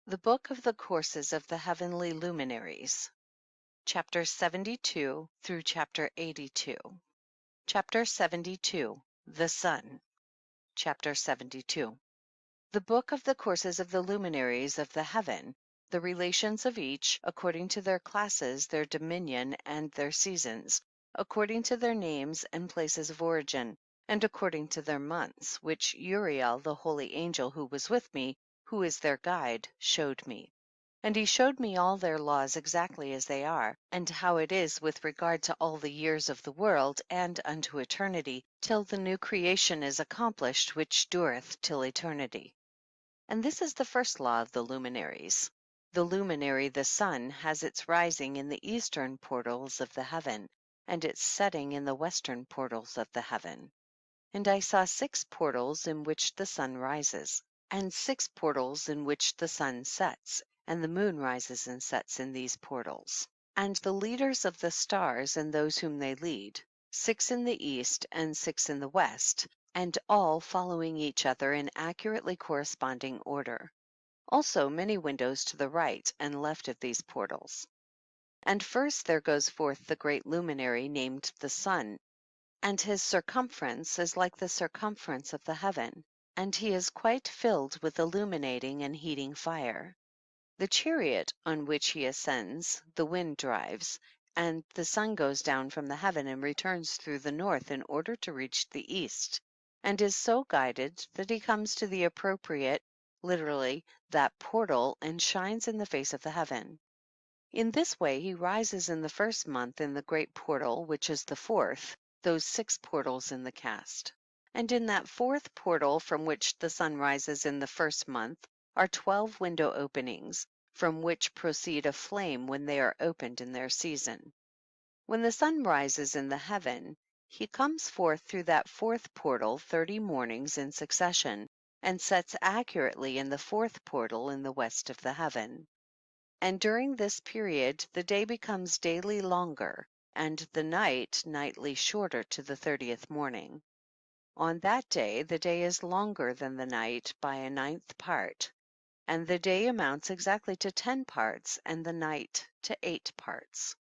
The Book of the Courses of the Heavenly Luminaries, Chapter 72 through Chapter 82. Chapter 72, The Sun. Chapter 72. The Book of the Courses of the Luminaries of the Heaven, the relations of each, according to their classes, their dominion, and their seasons, according to their names and places of origin, and according to their months, which Uriel, the holy angel who was with me, who is their guide, showed me. And he showed me all their laws exactly as they are, and how it is with regard to all the years of the world, and unto eternity, till the new creation is accomplished which dureth till eternity. And this is the first law of the luminaries. The luminary, the sun, has its rising in the eastern portals of the heaven, and its setting in the western portals of the heaven. And I saw 6 portals in which the sun rises, and 6 portals in which the sun sets, and the moon rises and sets in these portals. And the leaders of the stars and those whom they lead, 6 in the east and 6 in the west, and all following each other in accurately corresponding order. Also many windows to the right and left of these portals. And first there goes forth the great luminary named the sun, and his circumference is like the circumference of the heaven, and he is quite filled with illuminating and heating fire. The chariot on which he ascends, the wind drives, and the sun goes down from the heaven and returns through the north in order to reach the east, and is so guided that he comes to the appropriate, literally, that portal, and shines in the face of the heaven. In this way he rises in the first month in the great portal, which is the 4th, those 6 portals in the cast. And in that 4th portal from which the sun rises in the first month are 12 window openings, from which proceed a flame when they are opened in their season. When the sun rises in the heaven, he comes forth through that 4th portal 30 mornings in succession, and sets accurately in the 4th portal in the west of the heaven. And during this period the day becomes daily longer, and the night nightly shorter to the 30th morning. On that day the day is longer than the night by a 9th part, and the day amounts exactly to 10 parts, and the night to 8 parts.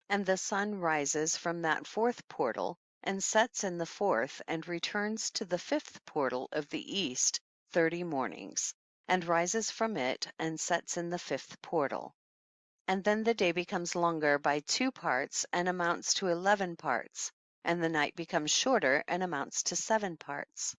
And the sun rises from that 4th portal, and sets in the 4th, and returns to the 5th portal of the east 30 mornings, and rises from it, and sets in the 5th portal. And then the day becomes longer by 2 parts, and amounts to 11 parts, and the night becomes shorter, and amounts to 7 parts.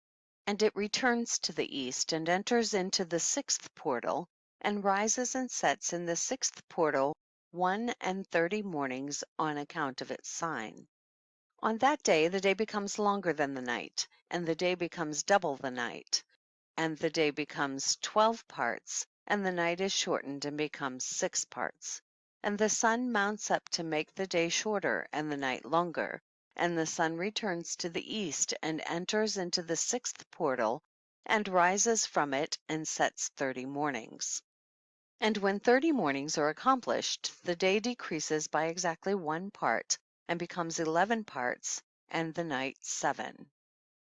And it returns to the east, and enters into the 6th portal, and rises and sets in the 6th portal 31 mornings on account of its sign. On that day the day becomes longer than the night, and the day becomes double the night, and the day becomes 12 parts, and the night is shortened and becomes 6 parts. And the sun mounts up to make the day shorter and the night longer, and the sun returns to the east and enters into the 6th portal, and rises from it and sets 30 mornings. And when 30 mornings are accomplished, the day decreases by exactly 1 part, and becomes 11 parts, and the night 7.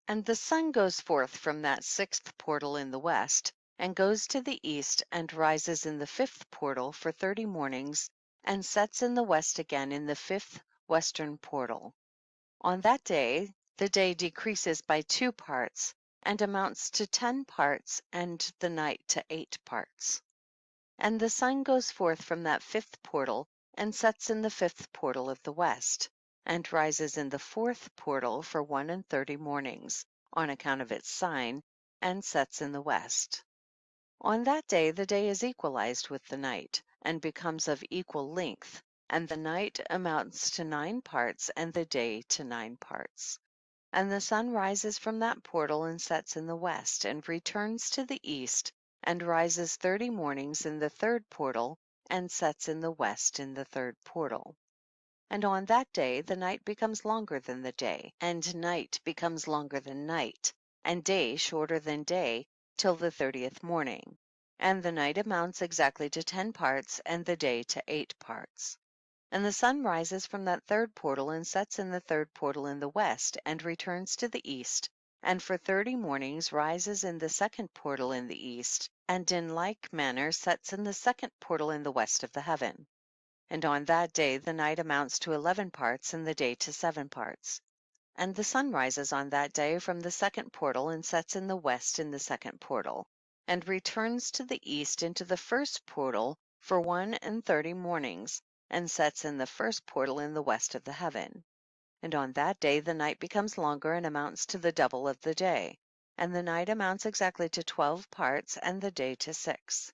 And the sun goes forth from that 6th portal in the west, and goes to the east, and rises in the 5th portal for 30 mornings, and sets in the west again in the 5th western portal. On that day the day decreases by 2 parts, and amounts to 10 parts, and the night to 8 parts. And the sun goes forth from that 5th portal, and sets in the 5th portal of the west, and rises in the 4th portal for 31 mornings, on account of its sign, and sets in the west. On that day the day is equalized with the night, and becomes of equal length, and the night amounts to 9 parts, and the day to 9 parts. And the sun rises from that portal and sets in the west, and returns to the east, and rises 30 mornings in the 3rd portal, and sets in the west in the 3rd portal. And on that day the night becomes longer than the day, and night becomes longer than night, and day shorter than day, till the 30th morning. And the night amounts exactly to 10 parts, and the day to 8 parts. And the sun rises from that 3rd portal, and sets in the 3rd portal in the west, and returns to the east, and for 30 mornings rises in the 2nd portal in the east, and in like manner sets in the second portal in the west of the heaven. And on that day the night amounts to 11 parts, and the day to 7 parts. And the sun rises on that day from the second portal, and sets in the west in the second portal, and returns to the east into the first portal for 31 mornings, and sets in the first portal in the west of the heaven. And on that day the night becomes longer and amounts to the double of the day, and the night amounts exactly to 12 parts, and the day to 6.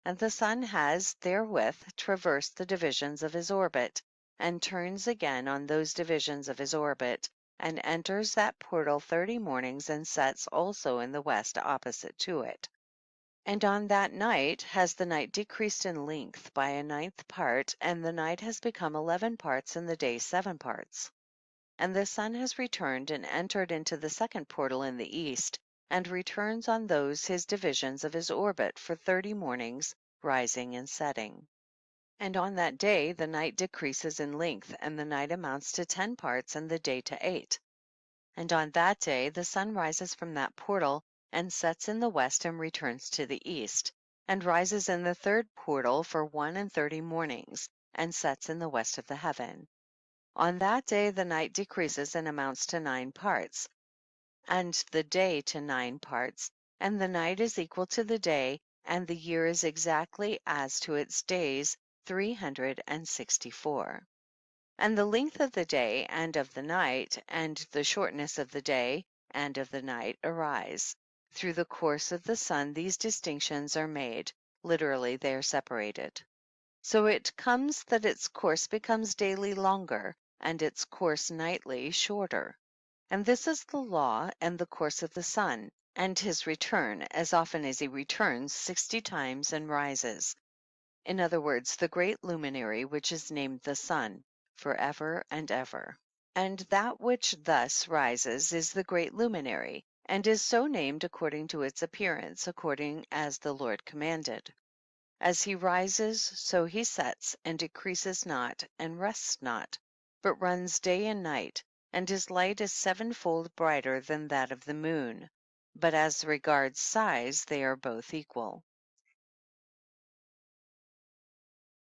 And the sun has therewith traversed the divisions of his orbit, and turns again on those divisions of his orbit, and enters that portal 30 mornings, and sets also in the west opposite to it. And on that night has the night decreased in length by a 9th part, and the night has become 11 parts, and the day 7 parts. And the sun has returned and entered into the second portal in the east, and returns on those his divisions of his orbit for 30 mornings, rising and setting. And on that day the night decreases in length, and the night amounts to 10 parts, and the day to 8. And on that day the sun rises from that portal, and sets in the west, and returns to the east, and rises in the third portal for 31 mornings, and sets in the west of the heaven. On that day the night decreases and amounts to 9 parts, and the day to 9 parts, and the night is equal to the day, and the year is exactly as to its days 364. And the length of the day and of the night, and the shortness of the day and of the night arise. Through the course of the sun these distinctions are made, literally they are separated. So it comes that its course becomes daily longer, and its course nightly shorter. And this is the law and the course of the sun, and his return, as often as he returns 60 times and rises. In other words, the great luminary which is named the sun, forever and ever. And that which thus rises is the great luminary, and is so named according to its appearance, according as the Lord commanded. As he rises, so he sets, and decreases not, and rests not, but runs day and night, and his light is 7-fold brighter than that of the moon. But as regards size, they are both equal.